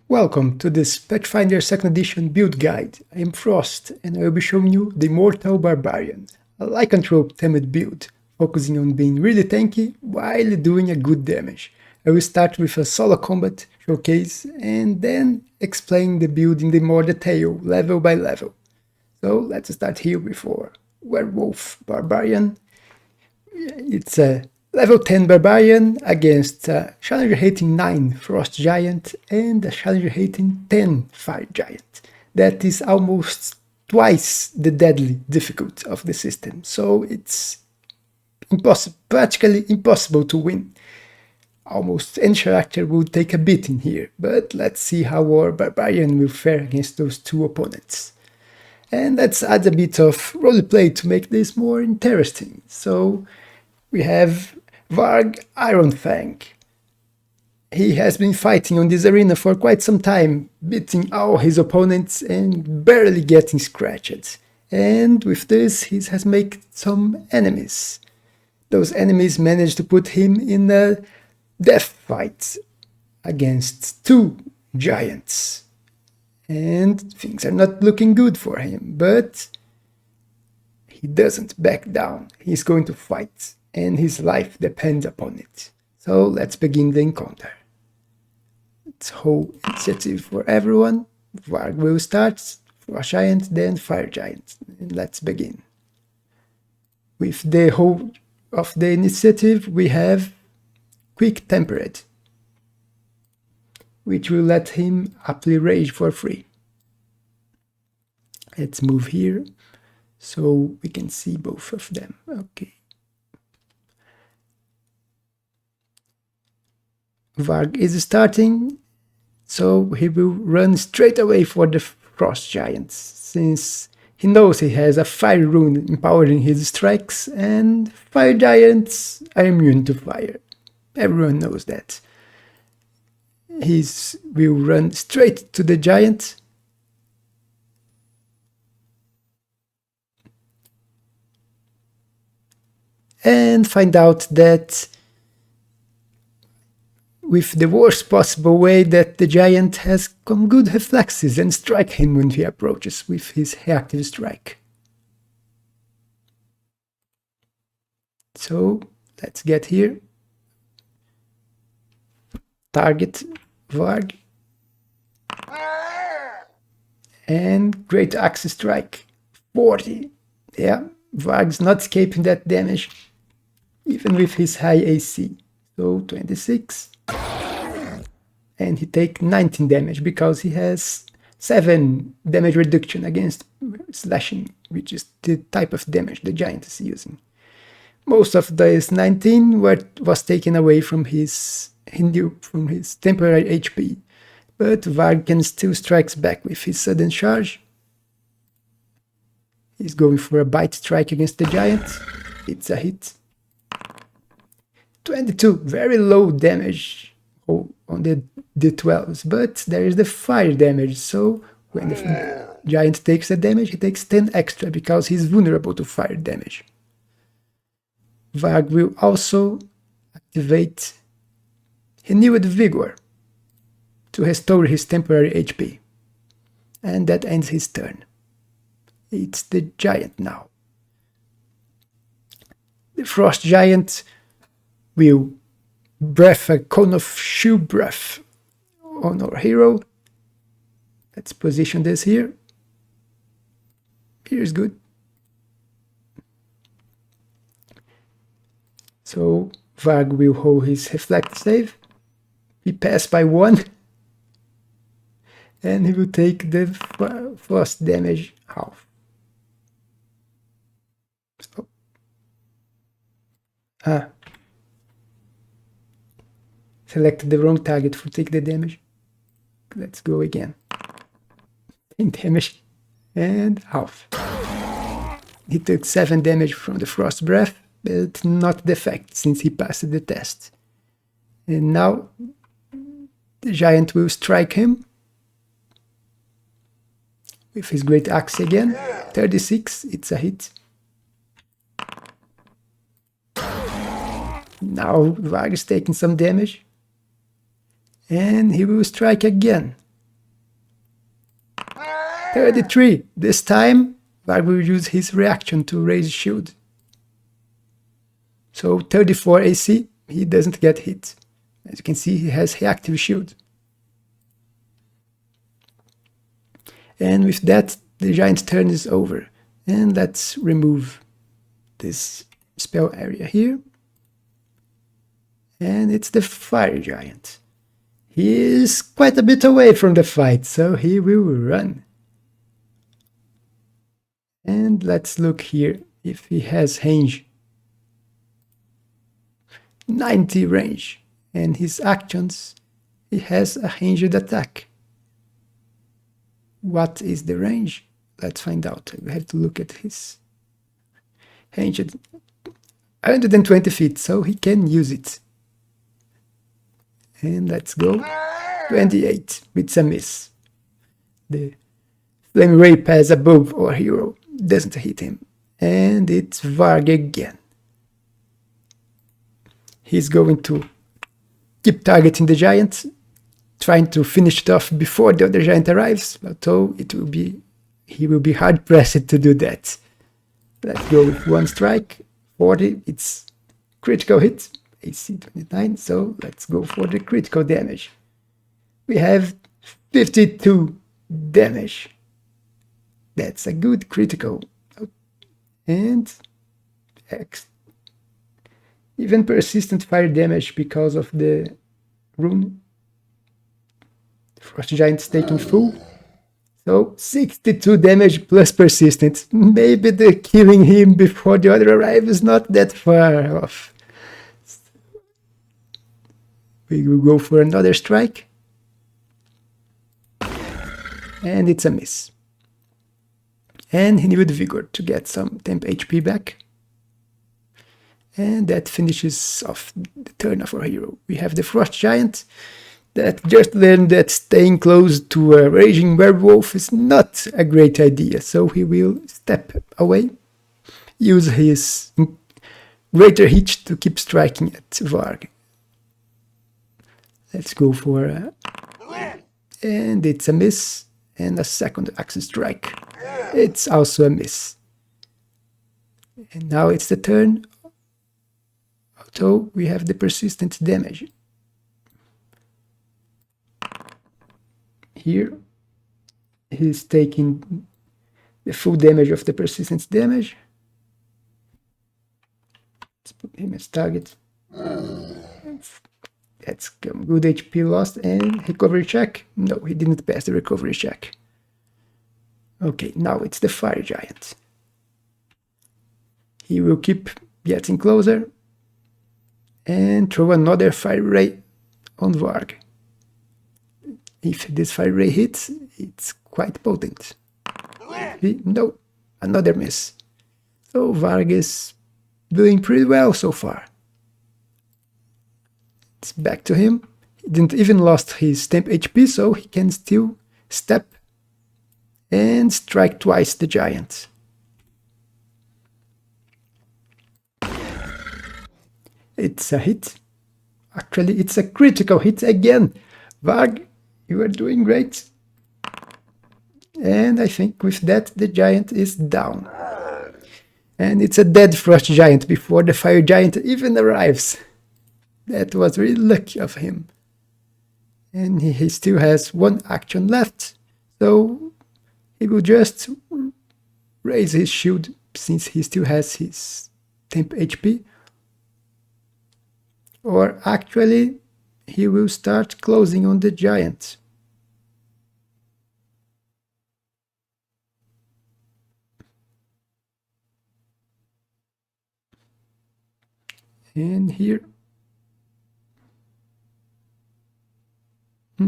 Welcome to this Pathfinder 2nd edition build guide. I am Frost and I will be showing you the Immortal Barbarian, a lycanthrope themed build, focusing on being really tanky while doing a good damage. I will start with a solo combat showcase and then explain the build in the more detail, level by level. So let's start here with our Werewolf Barbarian. It's a level 10 Barbarian against a Challenger Hating 9 Frost Giant and a Challenger Hating 10 Fire Giant. That is almost twice the deadly difficult of the system, so it's practically impossible to win. Almost any character will take a beating here, but let's see how our Barbarian will fare against those two opponents. And let's add a bit of roleplay to make this more interesting. So we have Varg Ironfang. He has been fighting on this arena for quite some time, beating all his opponents and barely getting scratched. And with this, he has made some enemies. Those enemies managed to put him in a death fight against two giants. And things are not looking good for him, but he doesn't back down. He's going to fight, and his life depends upon it. So let's begin the encounter. It's whole initiative for everyone. Varg will start, Frost Giant, then Fire Giant. And let's begin. With the whole of the initiative, we have Quick Tempered, which will let him aptly rage for free. Let's move here so we can see both of them. Okay. Varg is starting, so he will run straight away for the Frost Giants, since he knows he has a Fire rune empowering his strikes, and Fire Giants are immune to fire. Everyone knows that. He will run straight to the giant. And find out that with the worst possible way that the giant has some good reflexes and strike him when he approaches with his reactive strike. So let's get here. Target Varg. And great axe strike. 40. Yeah, Varg's not escaping that damage, even with his high AC. So 26. And he takes 19 damage because he has 7 damage reduction against slashing, which is the type of damage the giant is using. Most of those 19 was taken away from his temporary HP, but Varg can still strikes back with his sudden charge. He's going for a bite strike against the giant. It's a hit. 22, very low damage on the D12s, but there is the fire damage, so when the giant takes the damage, he takes 10 extra because he's vulnerable to fire damage. Varg will also activate Renewed Vigor to restore his temporary HP, and that ends his turn. It's the giant now. The Frost Giant will breath a cone of chill breath on our hero. Let's position this here. Here's good. So Varg will hold his reflect save. He passed by 1. And he will take the frost damage half. So, selected the wrong target for take the damage. Let's go again. 10 damage and half. He took 7 damage from the frost breath, but not the effect since he passed the test. And now the giant will strike him with his great axe again. 36, it's a hit. Now Varg is taking some damage. And he will strike again 33. This time, Varg will use his reaction to raise his shield. So 34 AC, he doesn't get hit. As you can see, he has reactive shield. And with that, the giant's turn is over. And let's remove this spell area here. And it's the fire giant. He is quite a bit away from the fight, so he will run. And let's look here if he has range. 90 range. And his actions, he has a ranged attack. What is the range? Let's find out. We have to look at his range. 120 feet, so he can use it. And let's go. 28, it's a miss. The flame ray pass above our hero doesn't hit him. And it's Varg again. He's going to keep targeting the giant, trying to finish it off before the other giant arrives, although he will be hard pressed to do that. Let's go with one strike. 40, it's critical hit. AC 29, so let's go for the critical damage. We have 52 damage. That's a good critical. And even persistent fire damage because of the rune. Frost Giant's taking full. So 62 damage plus persistent. Maybe the killing him before the other arrive is not that far off. We will go for another strike. And it's a miss. And he needed Vigor to get some temp HP back. And that finishes off the turn of our hero. We have the Frost Giant that just learned that staying close to a raging werewolf is not a great idea. So he will step away, use his greater hit to keep striking at Varg. Let's go for and it's a miss, and a second axe strike. It's also a miss. And now it's the turn, although we have the persistent damage. Here, he's taking the full damage of the persistent damage. Let's put him as target. That's good HP lost and recovery check. No, he didn't pass the recovery check. Okay, now it's the fire giant. He will keep getting closer and throw another fire ray on Varg. If this fire ray hits, it's quite potent. No, another miss. So Varg is doing pretty well so far. It's back to him. He didn't even lost his temp HP, so he can still step and strike twice the giant. It's a hit. Actually, it's a critical hit again. Varg, you are doing great. And I think with that, the giant is down. And it's a dead Frost Giant before the Fire Giant even arrives. That was really lucky of him. And he still has one action left, so he will just raise his shield since he still has his temp HP. Or actually, he will start closing on the giant. And here,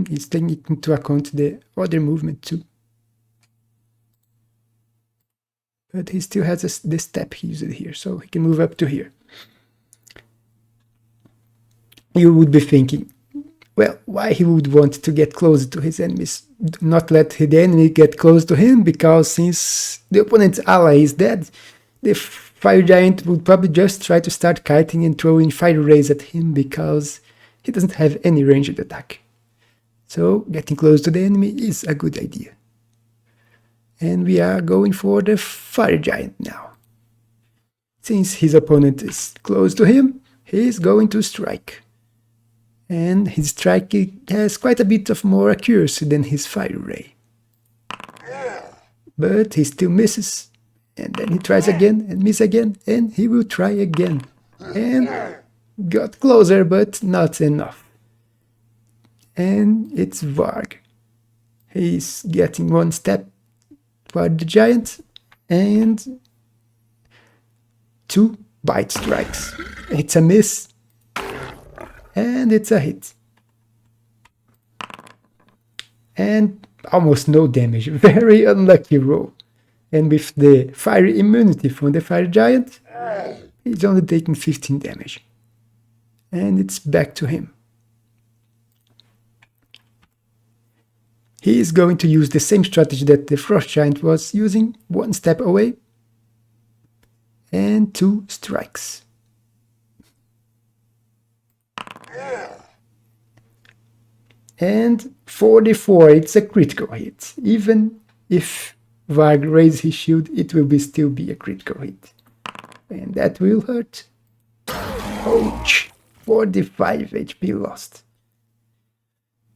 he's taking into account the other movement too. But he still has the step he used here, so he can move up to here. You would be thinking, well, why he would want to get closer to his enemies? Not let the enemy get close to him, because since the opponent's ally is dead, the Fire Giant would probably just try to start kiting and throwing fire rays at him, because he doesn't have any ranged attack. So getting close to the enemy is a good idea. And we are going for the fire giant now. Since his opponent is close to him, he is going to strike. And his strike has quite a bit of more accuracy than his fire ray. But he still misses. And then he tries again and misses again, and he will try again. And got closer, but not enough. And it's Varg. He's getting one step toward the giant, and 2 bite strikes. It's a miss, and it's a hit. And almost no damage. Very unlucky roll. And with the fire immunity from the fire giant, he's only taking 15 damage. And it's back to him. He is going to use the same strategy that the frost giant was using, 1 step away, and 2 strikes. And 44, it's a critical hit. Even if Varg raises his shield, it will still be a critical hit. And that will hurt. Ouch! 45 HP lost.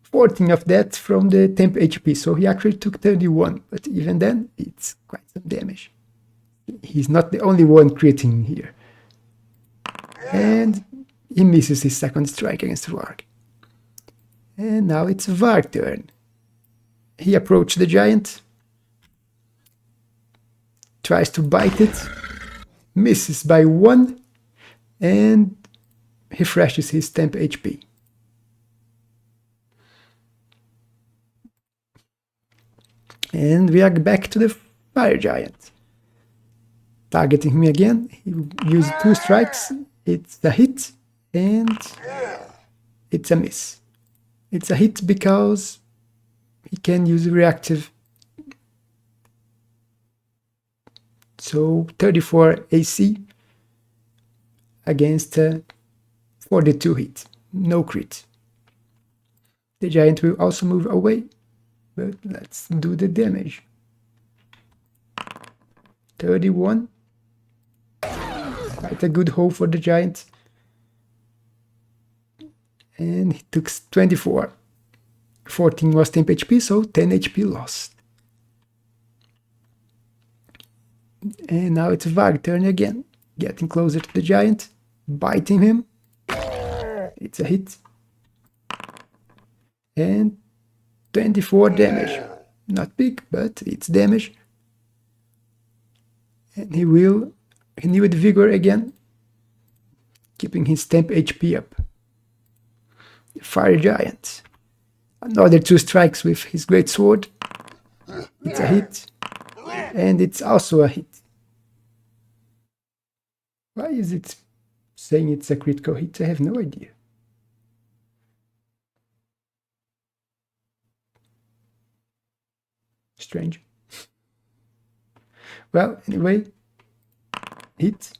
14 of that from the temp HP, so he actually took 31, but even then, it's quite some damage. He's not the only one critting here. And he misses his second strike against Varg. And now it's Varg's turn. He approaches the giant, tries to bite it, misses by 1, and he flashes his temp HP. And we are back to the fire giant. Targeting him again, he uses 2 strikes, it's a hit, and it's a miss. It's a hit because he can use reactive. So 34 AC against 42 hit, no crit. The giant will also move away, but let's do the damage. 31. Quite a good hole for the giant. And he took 24. 14 was temp HP, so 10 HP lost. And now it's Varg's turn again. Getting closer to the giant, biting him. It's a hit. And 24 damage. Not big, but it's damage. And he will renew with vigor again, keeping his temp HP up. Fire giant. Another 2 strikes with his great sword. It's a hit. And it's also a hit. Why is it saying it's a critical hit? I have no idea. Strange. Well, anyway, hit.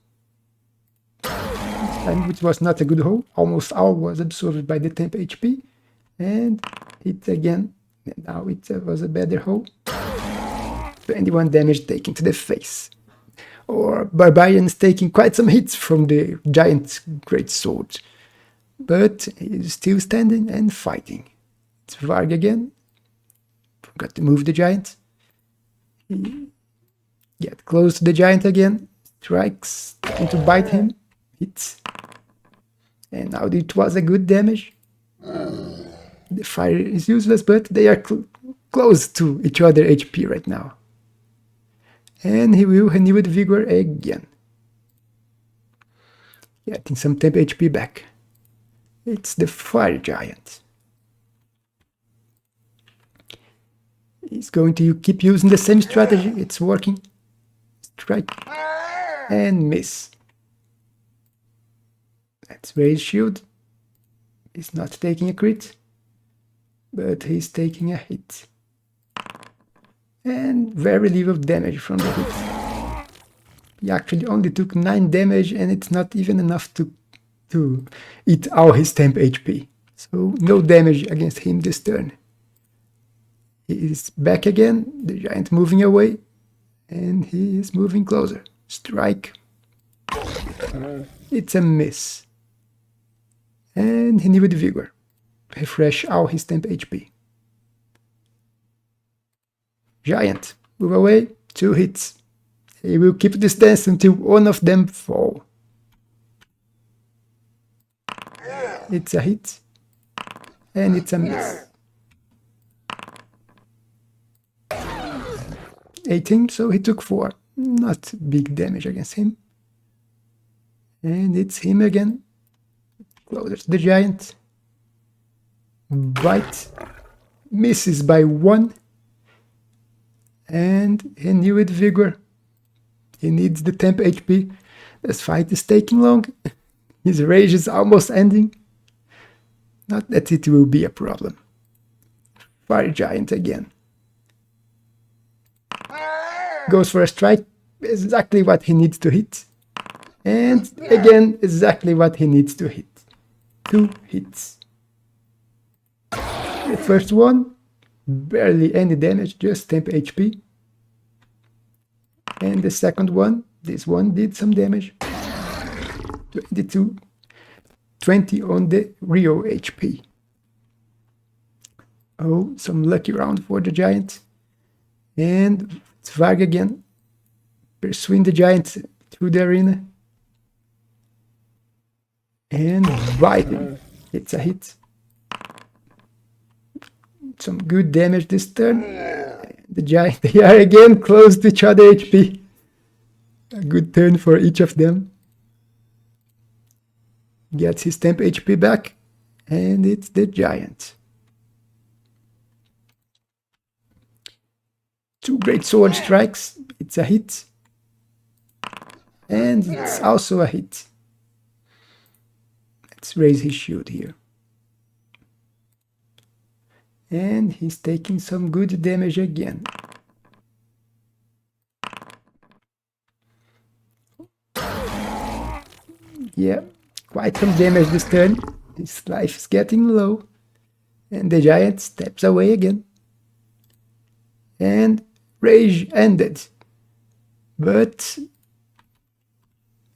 And which was not a good hole. Almost all was absorbed by the temp HP. And hit again. And now it was a better hole. 21 damage taken to the face. Or Barbarian is taking quite some hits from the giant's great sword. But he's still standing and fighting. It's Varg again. Forgot to move the giant. He get close to the giant again. Strikes, trying to bite him. Hits. And now it was a good damage. The fire is useless, but they are close to each other HP right now. And he will renew with vigor again. Getting some temp HP back. It's the fire giant. He's going to keep using the same strategy. It's working. Strike. And miss. Let's raise shield. He's not taking a crit. But he's taking a hit. And very little damage from the hit. He actually only took 9 damage, and it's not even enough to eat all his temp HP. So no damage against him this turn. He is back again, the giant moving away, and he is moving closer. Strike. It's a miss. And he needed vigor. Refresh all his temp HP. Giant, move away, 2 hits. He will keep this dance until one of them fall. It's a hit. And it's a miss. 18, so he took 4. Not big damage against him. And it's him again. Closer to the giant. Bite. Misses by 1. And he knew it vigor. He needs the temp HP. This fight is taking long. His rage is almost ending. Not that it will be a problem. Fire giant again. Goes for a strike. Exactly what he needs to hit. And again, exactly what he needs to hit. 2 hits. The first one, barely any damage, just temp HP. And the second one, this one did some damage. 22. 20 on the real HP. Oh, some lucky round for the giant. And Varg again. Pursuing the giant through the arena. And bite him. It's a hit. Some good damage this turn. The giant, they are again close to each other HP. A good turn for each of them. Gets his temp HP back. And it's the giant. 2 great sword strikes. It's a hit. And it's also a hit. Let's raise his shield here. And he's taking some good damage again. Yeah, quite some damage this turn. His life is getting low. And the giant steps away again. And rage ended. But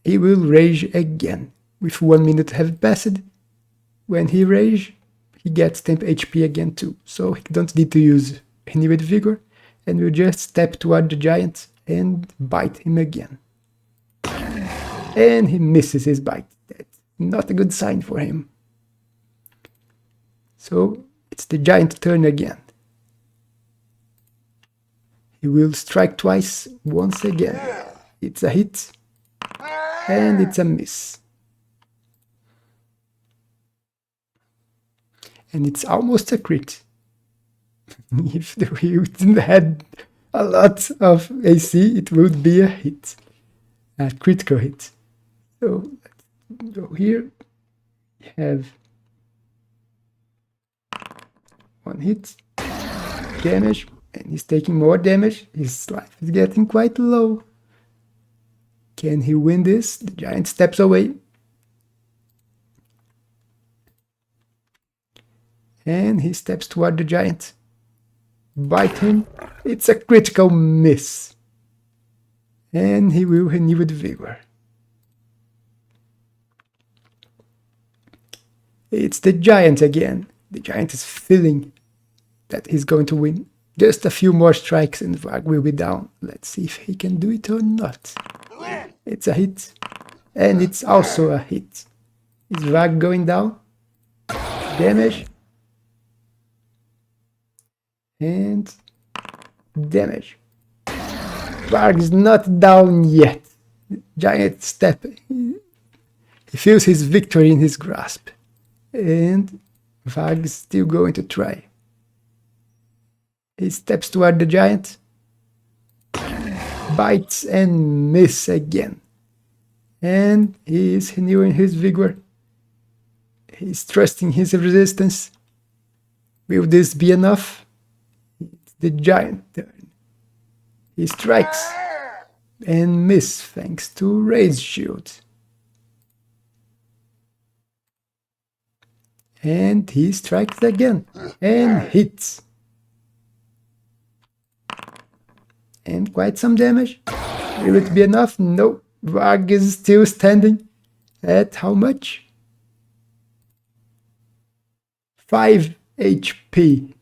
he will rage again. With 1 minute have passed. When he rage, he gets temp HP again too. So he don't need to use any with vigor. And will just step toward the giant and bite him again. And he misses his bite. That's not a good sign for him. So it's the giant turn again. He will strike twice once again. It's a hit. And it's a miss. And it's almost a crit. If the wheel didn't had a lot of AC, it would be a hit. A critical hit. So let's go here. We have 1 hit. Damage. And he's taking more damage. His life is getting quite low. Can he win this? The giant steps away. And he steps toward the giant. Bite him. It's a critical miss. And he will renew with vigor. It's the giant again. The giant is feeling that he's going to win. Just a few more strikes and Varg will be down. Let's see if he can do it or not. It's a hit. And it's also a hit. Is Varg going down? Damage. And damage. Varg is not down yet. Giant step. He feels his victory in his grasp. And Varg is still going to try. He steps toward the giant. Bites and miss again. And he is renewing his vigor. He's trusting his resistance. Will this be enough? It's the giant turn. He strikes and miss thanks to Rage Shield. And he strikes again and hits. and quite some damage. Will it be enough? No. Varg is still standing at how much? 5 HP.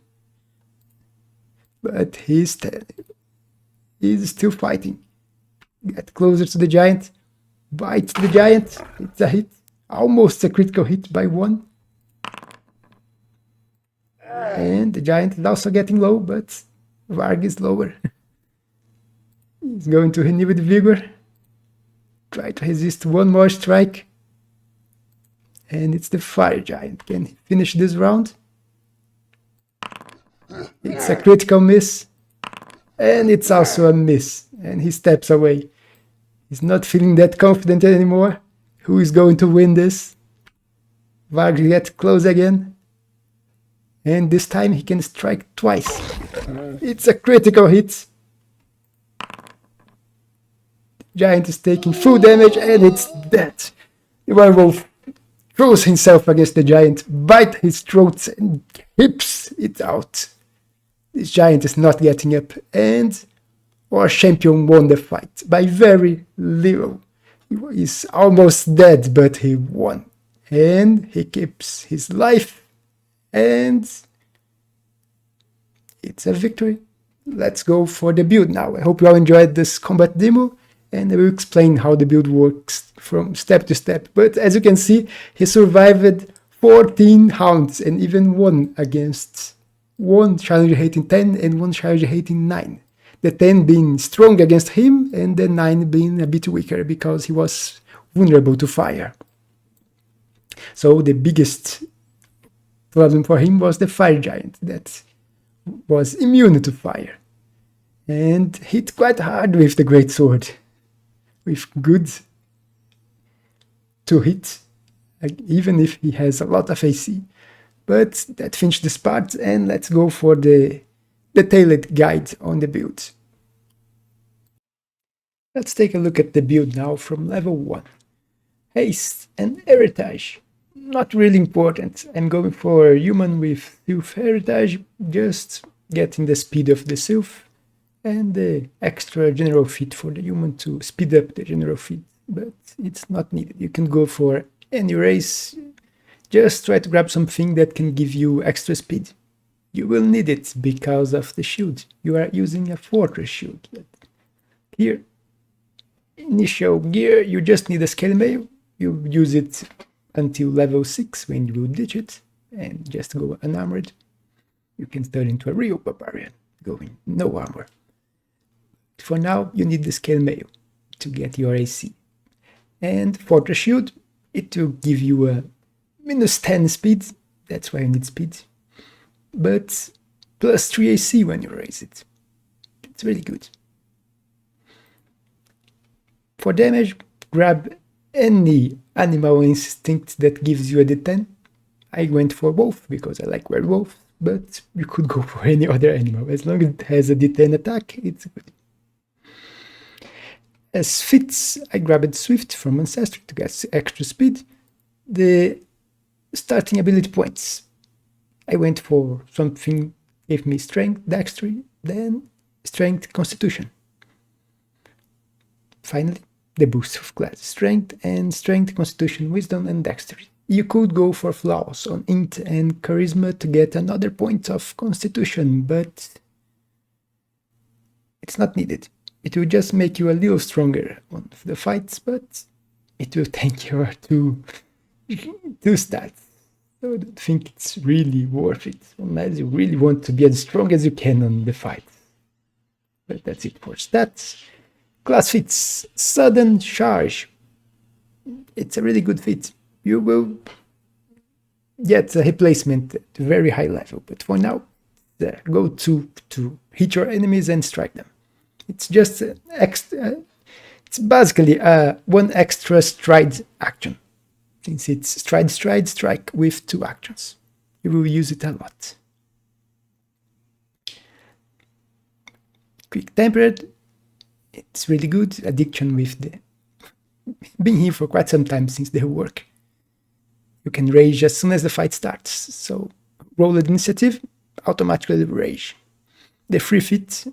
But he's still fighting. Get closer to the giant. Bite the giant. It's a hit. Almost a critical hit by 1. And the giant is also getting low, but Varg is lower. He's going to renew with vigor. Try to resist one more strike. And it's the fire giant. Can he finish this round? It's a critical miss. And it's also a miss. And he steps away. He's not feeling that confident anymore. Who is going to win this? Varg gets close again. And this time he can strike twice. It's a critical hit. Giant is taking full damage and it's dead. The werewolf throws himself against the giant, bites his throat and hips it out. This giant is not getting up and our champion won the fight by very little. He is almost dead, but he won. And he keeps his life and it's a victory. Let's go for the build now. I hope you all enjoyed this combat demo. And I will explain how the build works from step to step. But as you can see, he survived 14 rounds and even won against one challenger rating 10 and one challenger rating 9. The 10 being strong against him and the 9 being a bit weaker because he was vulnerable to fire. So the biggest problem for him was the fire giant that was immune to fire and hit quite hard with the great sword. With good to hit, even if he has a lot of AC. But that finished this part, and let's go for the detailed guide on the build. Let's take a look at the build now from level 1. Haste and Heritage. Not really important. I'm going for a human with Sylph Heritage, just getting the speed of the Sylph. And the extra general feat for the human to speed up the general feat, but it's not needed. You can go for any race, just try to grab something that can give you extra speed. You will need it because of the shield. You are using a fortress shield. Here, initial gear, you just need a scale mail. You use it until level 6 when you will ditch it, and just go unarmored. You can turn into a real barbarian, going no armor. For now, you need the scale mail to get your AC. And Fortress Shield, it will give you a minus 10 speed, that's why you need speed, but plus 3 AC when you raise it. It's really good. For damage, grab any animal instinct that gives you a D10. I went for wolf because I like werewolf, but you could go for any other animal. As long as it has a D10 attack, it's good. As fits, I grabbed Swift from Ancestry to get extra speed. The starting ability points, I went for something gave me Strength, Dexterity, then Strength, Constitution. Finally, the boost of class Strength and Strength, Constitution, Wisdom, and Dexterity. You could go for flaws on Int and Charisma to get another point of Constitution, but it's not needed. It will just make you a little stronger on the fights, but it will take your two stats. So I don't think it's really worth it, unless you really want to be as strong as you can on the fight. But that's it for stats. Class fits, Sudden Charge. It's a really good fit. You will get a replacement at a very high level, but for now, go to hit your enemies and strike them. It's just it's basically one extra stride action. Since it's stride, stride, strike with 2 actions. You will use it a lot. Quick Tempered. It's really good. Addiction with the... Been here for quite some time since they work. You can rage as soon as the fight starts. So roll an initiative, automatically rage. The free fit,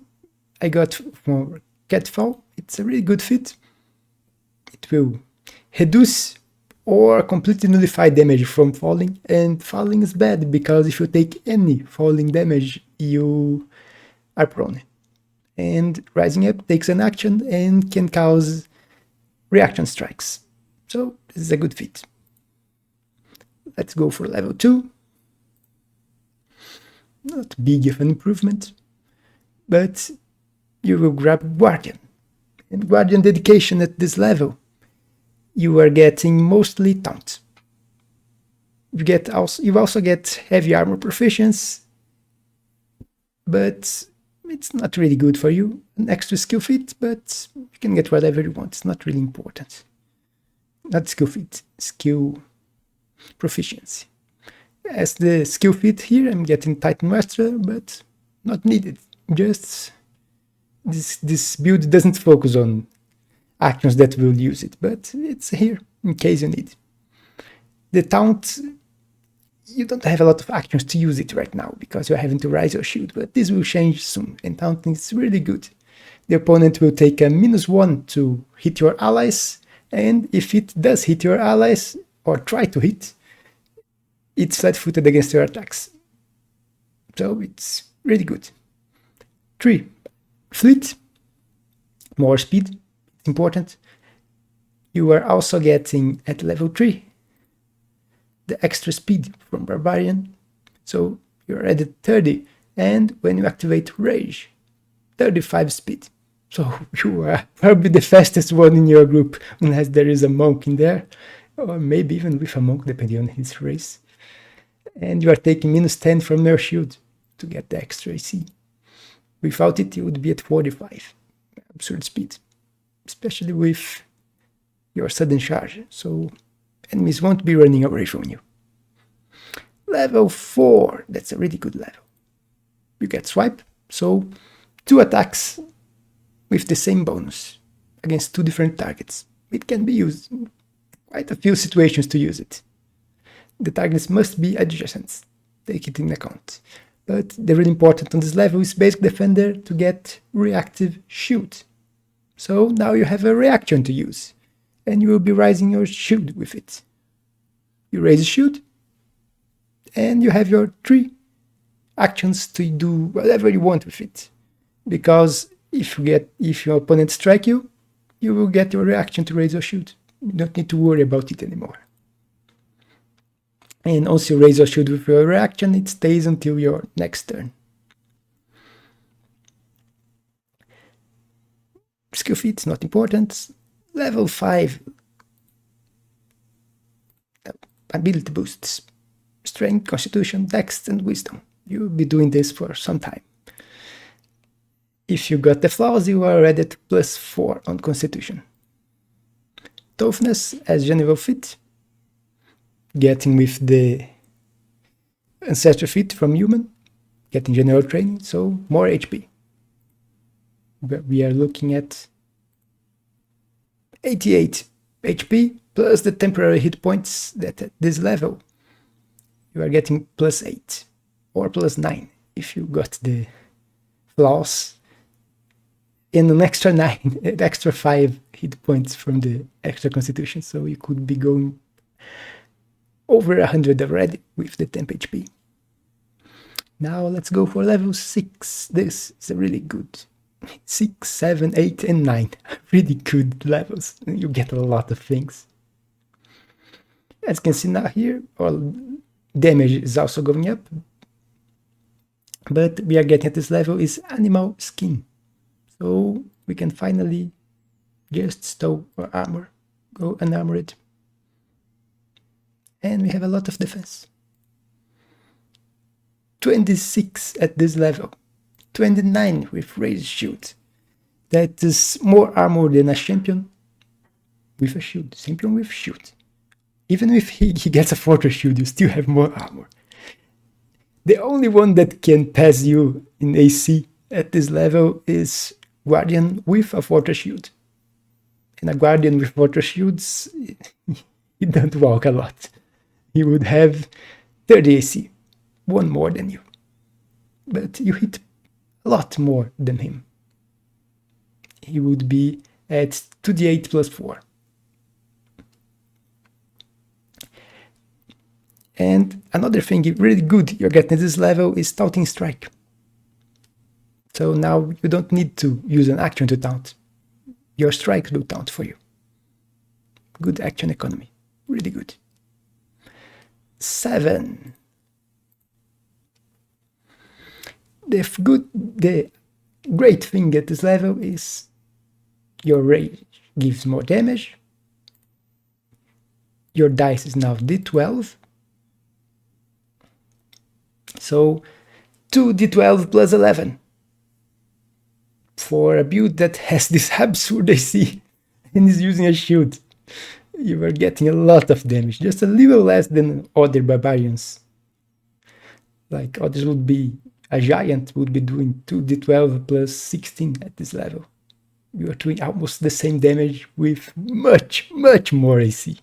I got for Catfall. It's a really good fit. It will reduce or completely nullify damage from falling, and falling is bad because if you take any falling damage, you are prone. And rising up takes an action and can cause reaction strikes. So this is a good fit. Let's go for level 2. Not big of an improvement, but you will grab Guardian. And Guardian dedication at this level, you are getting mostly taunt. You also get heavy armor proficiency, but it's not really good for you. An extra skill fit, but you can get whatever you want. It's not really important. Not skill fit, skill proficiency. As the skill fit here, I'm getting Titan Master, but not needed. Just this build doesn't focus on actions that will use it, but it's here in case you need. The taunt, you don't have a lot of actions to use it right now because you're having to rise your shield, but this will change soon, and taunting is really good. The opponent will take a -1 to hit your allies, and if it does hit your allies, or try to hit, it's flat-footed against your attacks. So it's really good. 3. Fleet. More speed. It's important. You are also getting, at level 3, the extra speed from Barbarian. So you're at 30, and when you activate Rage, 35 speed. So you are probably the fastest one in your group, unless there is a monk in there, or maybe even with a monk, depending on his race. And you are taking -10 from your shield to get the extra AC. Without it, you would be at 45. Absurd speed, especially with your sudden charge, so enemies won't be running away from you. Level 4, that's a really good level. You get Swipe, so 2 attacks with the same bonus against 2 different targets. It can be used in quite a few situations to use it. The targets must be adjacent, take it in account. But the really important on this level is Basic Defender to get Reactive Shield. So now you have a reaction to use, and you will be raising your shield with it. You raise a shield, and you have your 3 actions to do whatever you want with it. Because if your opponent strike you, you will get your reaction to raise your shield. You don't need to worry about it anymore. And once you raise your shield with your reaction, it stays until your next turn. Skill feat is not important. Level 5. Ability boosts. Strength, Constitution, Dex, and Wisdom. You'll be doing this for some time. If you got the flaws, you are already at +4 on Constitution. Toughness as general fit. Getting with the Ancestral Fit from Human, getting general training, so more HP. But we are looking at 88 HP plus the temporary hit points that at this level you are getting +8 or +9 if you got the flaws, and an extra 9, an extra 5 hit points from the extra Constitution, so you could be going over 100 already with the temp HP. Now let's go for level 6. This is a really good 6, 7, 8, and 9. Really good levels. You get a lot of things. As you can see now here, all damage is also going up. But we are getting at this level is Animal Skin. So we can finally just stow our armor, go unarmored. And we have a lot of defense. 26 at this level. 29 with Raised Shield. That is more armor than a champion with a shield. Champion with shield. Even if he gets a Fortress Shield, you still have more armor. The only one that can pass you in AC at this level is Guardian with a Fortress Shield. And a Guardian with Fortress Shields, he don't walk a lot. He would have 30 AC, 1 more than you. But you hit a lot more than him. he would be at 2d8 plus 4. And another thing really good you're getting at this level is taunting strike. So now you don't need to use an action to taunt. Your strikes will taunt for you. Good action economy. Really good. 7. The great thing at this level is your rage gives more damage. Your dice is now d12. So 2d12 plus 11. For a build that has this absurd AC and is using a shield, you are getting a lot of damage, just a little less than other barbarians. Like others would be, a giant would be doing 2d12 plus 16 at this level. You are doing almost the same damage with much, much more AC.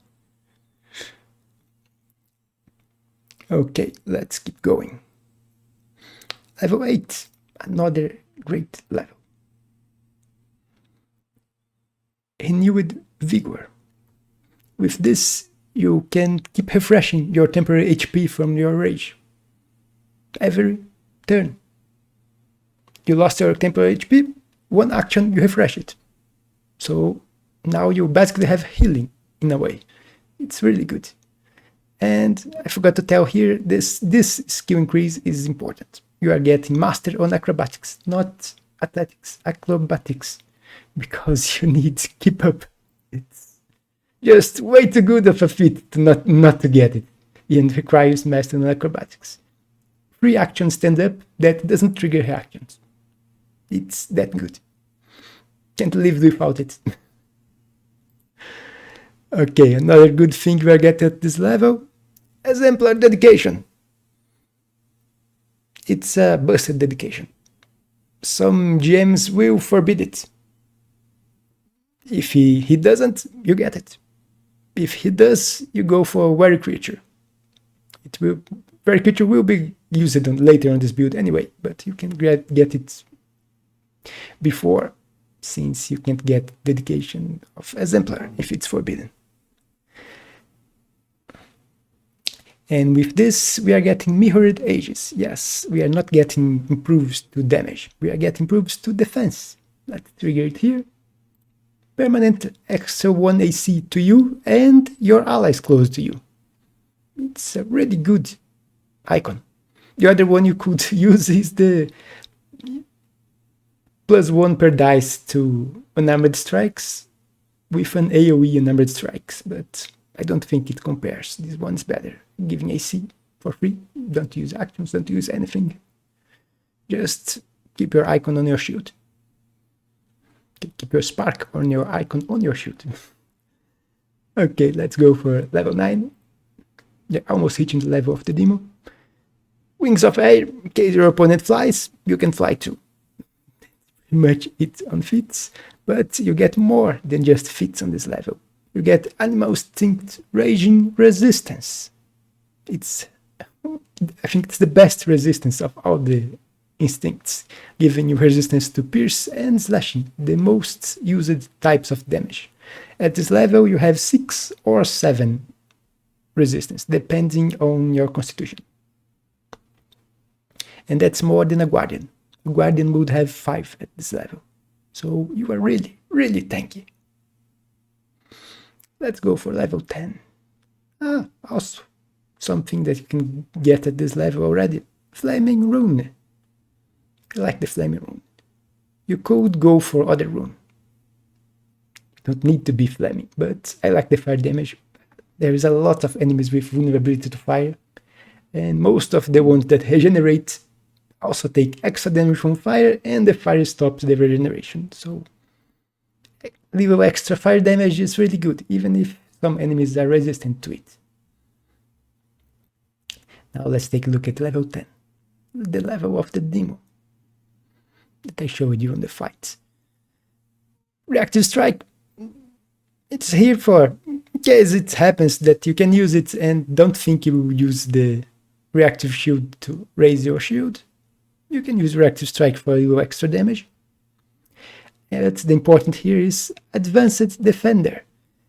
Okay, let's keep going. Level 8, another great level. Renewed Vigor. With this, you can keep refreshing your temporary HP from your rage. Every turn. You lost your temporary HP, one action, you refresh it. So now you basically have healing in a way. It's really good. And I forgot to tell here, this skill increase is important. You are getting master on acrobatics, not athletics, acrobatics, because you need to keep up. It's just way too good of a feat to not to get it. And requires master on acrobatics. 3 actions stand up that doesn't trigger reactions. It's that good. Can't live without it. Okay, another good thing we are getting at this level, exemplar dedication. It's a busted dedication. Some GMs will forbid it. If he doesn't, you get it. If he does, you go for Wary Creature. Wary Creature will be used later on this build anyway, but you can get it before, since you can't get dedication of exemplar if it's forbidden. And with this, we are getting mirrored ages. Yes, we are not getting improves to damage. We are getting improves to defense. Let's trigger it here. Permanent extra 1 AC to you and your allies close to you. It's a really good icon. The other one you could use is the +1 per dice to unarmored strikes with an AoE unarmored strikes, but I don't think it compares. This one's better. Giving AC for free. Don't use actions, don't use anything. Just keep your icon on your shield. Keep your spark on your icon on your shield. Okay, let's go for level 9. You're almost reaching the level of the demo. Wings of air. In case your opponent flies, you can fly too. Pretty much it on feats, but you get more than just feats on this level. You get animal instinct raging resistance. I think it's the best resistance of all the instincts, giving you resistance to pierce and slashing, the most used types of damage. At this level, you have 6 or 7 resistance, depending on your constitution. And that's more than a guardian. A guardian would have 5 at this level. So you are really, really tanky. Let's go for level 10. Also something that you can get at this level already. Flaming Rune. I like the Flaming Rune. You could go for other rune. Don't need to be flaming, but I like the fire damage. There is a lot of enemies with vulnerability to fire, and most of the ones that regenerate also take extra damage from fire, and the fire stops the regeneration. So a little extra fire damage is really good, even if some enemies are resistant to it. Now let's take a look at level 10, the level of the demo that I showed you on the fights. Reactive Strike. It's here for in case it happens that you can use it and don't think you will use the reactive shield to raise your shield. You can use Reactive Strike for a little extra damage. That's the important here is Advanced Defender.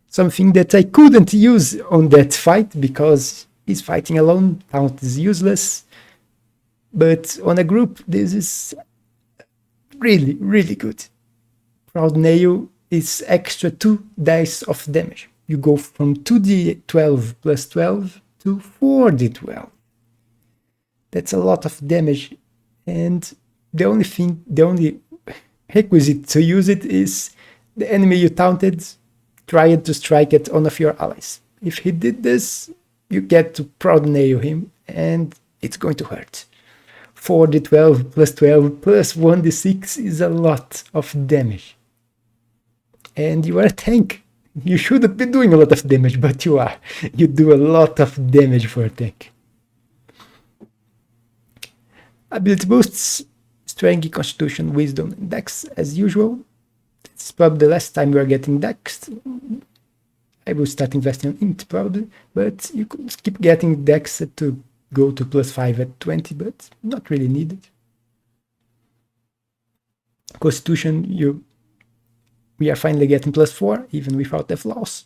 Something that I couldn't use on that fight because he's fighting alone, taunt is useless. But on a group, this is really, really good. Proud Nail is extra 2 dice of damage. You go from 2d12 plus 12 to 4d12. That's a lot of damage, and the only requisite to use it is the enemy you taunted tried to strike at one of your allies. If he did this, you get to Proud Nail him, and it's going to hurt. 4d12 plus 12 plus 1d6 is a lot of damage. And you are a tank. You shouldn't be doing a lot of damage, but you are. You do a lot of damage for a tank. Ability boosts, Strength, Constitution, Wisdom, and Dex as usual. It's probably the last time we are getting Dex. I will start investing on Int probably, but you could keep getting Dex to go to +5 at 20, but not really needed. Constitution, we are finally getting +4, even without the flaws.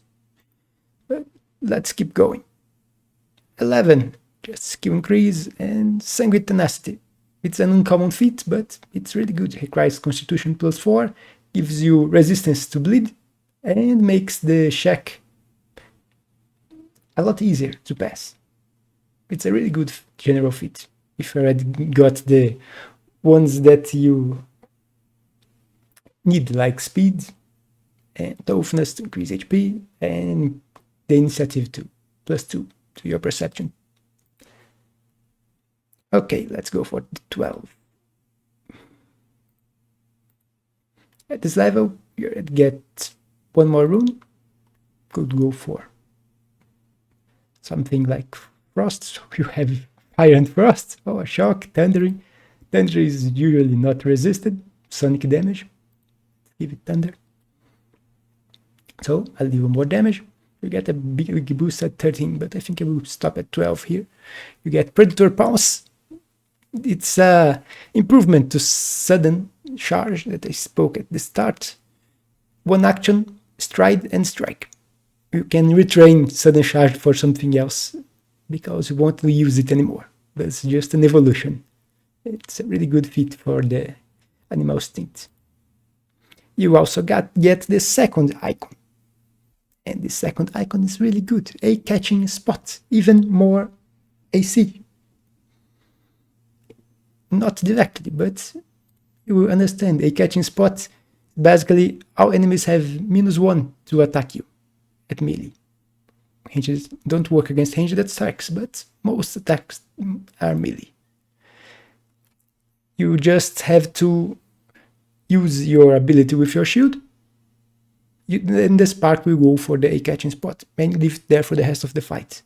But let's keep going. 11, just skill increase, and Sanguine Tenacity. It's an uncommon feat, but it's really good. It requires Constitution +4, gives you resistance to bleed, and makes the check a lot easier to pass. It's a really good general feat. If you already got the ones that you need, like speed and toughness to increase HP, and the initiative too, +2 to your perception. Okay, let's go for the 12. At this level, you get one more rune. Could go for something like Frost, so you have Fire and Frost, or Shock, Thundering. Thunder is usually not resisted, sonic damage. Give it Thunder. So I'll do more damage. You get a big boost at 13, but I think I will stop at 12 here. You get Predator Pounce. It's a improvement to sudden charge that I spoke at the start. One action, stride and strike. You can retrain sudden charge for something else because you won't use it anymore. That's just an evolution. It's a really good fit for the animal instinct. You also get the second icon. And the second icon is really good. A catching spot, even more AC. Not directly, but you will understand. A catching spot, basically all enemies have -1 to attack you at melee. Ranges don't work against ranged attacks, but most attacks are melee. You just have to use your ability with your shield. Then the spark will go for the A catching spot and leave it there for the rest of the fight.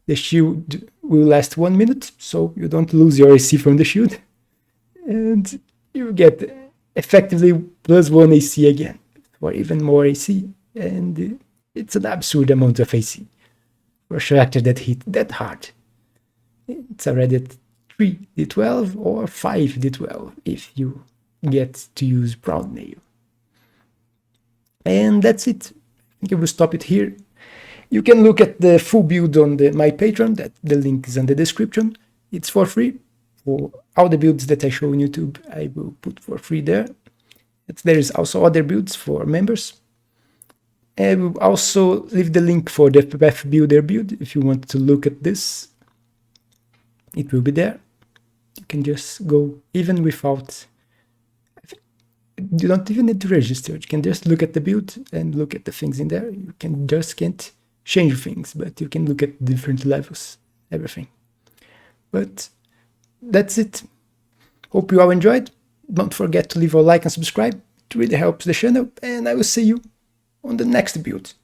The shield will last 1 minute, so you don't lose your AC from the shield. And you get effectively +1 AC again, or even more AC. And it's an absurd amount of AC for a character that hit that hard. It's already at 3d12 or 5d12 if you get to use Proud Nail. And that's it. I think I will stop it here. You can look at the full build on my Patreon. The link is in the description. It's for free. For all the builds that I show on YouTube, I will put for free there. There is also other builds for members. I will also leave the link for the Path Builder build. If you want to look at this, it will be there. You can just go even without... You don't even need to register. You can just look at the build and look at the things in there. You can't change things, but you can look at different levels, everything. But that's it. Hope you all enjoyed. Don't forget to leave a like and subscribe. It really helps the channel, and I will see you on the next build.